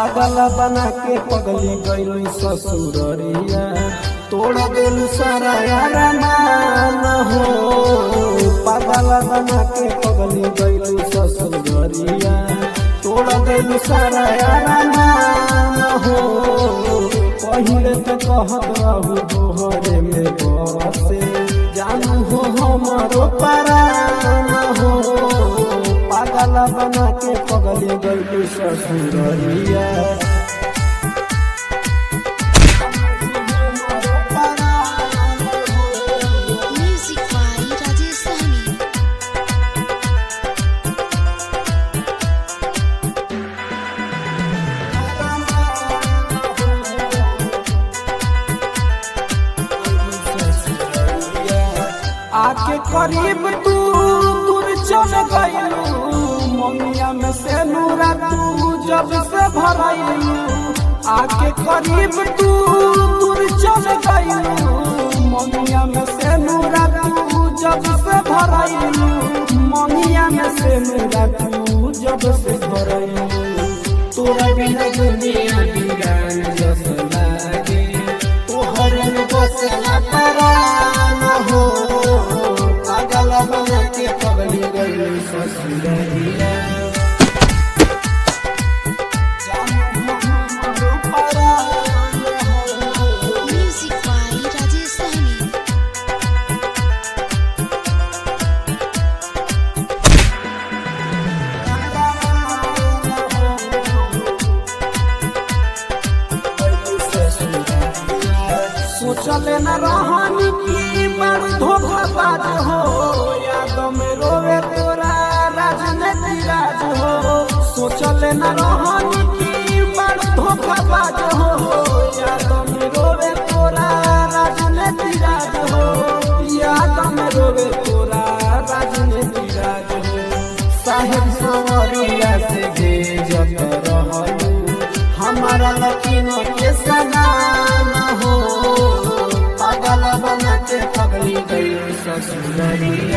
पागल बना के पगली गई ससुररिया तोड़ दिल सारा अरमान हो। पागल बना के पगली गई ससुररिया तोड़ दिल सारा अरमान हो। पहले तो कहत रहू तोहरे में बसे जानू हो हमारो परान हो। पागल बना के पगली गई ससुररिया आके करीब तू दूर चल गइलू ममिया में से नूरा तू जब से भरइलू। आके करीब तू दूर चल गइलू ममिया में से नूरा तू जब से भरइलू। ममिया में से नूरा तू जब से भरइलू। तोरा बिना दुनिया बिगान जस लागे तोहर में बसला परान हो। पागल बना के पगली गई ससुररिया सोचले न रहनी की बड़ धोखाबाज हो। याद में रोवे तोरा राजनीति राज हो। सोचले न रहनी की बड़ धोखाबाज हो। याद में रोवे तोरा राजनीति राज हो। याद में रोवे तोरा राजनीति राज हो। साहेब सवरिया से भेजत रहलू हमारा लकीन के समान हो। पागल बना के पगली गई ससुररिया।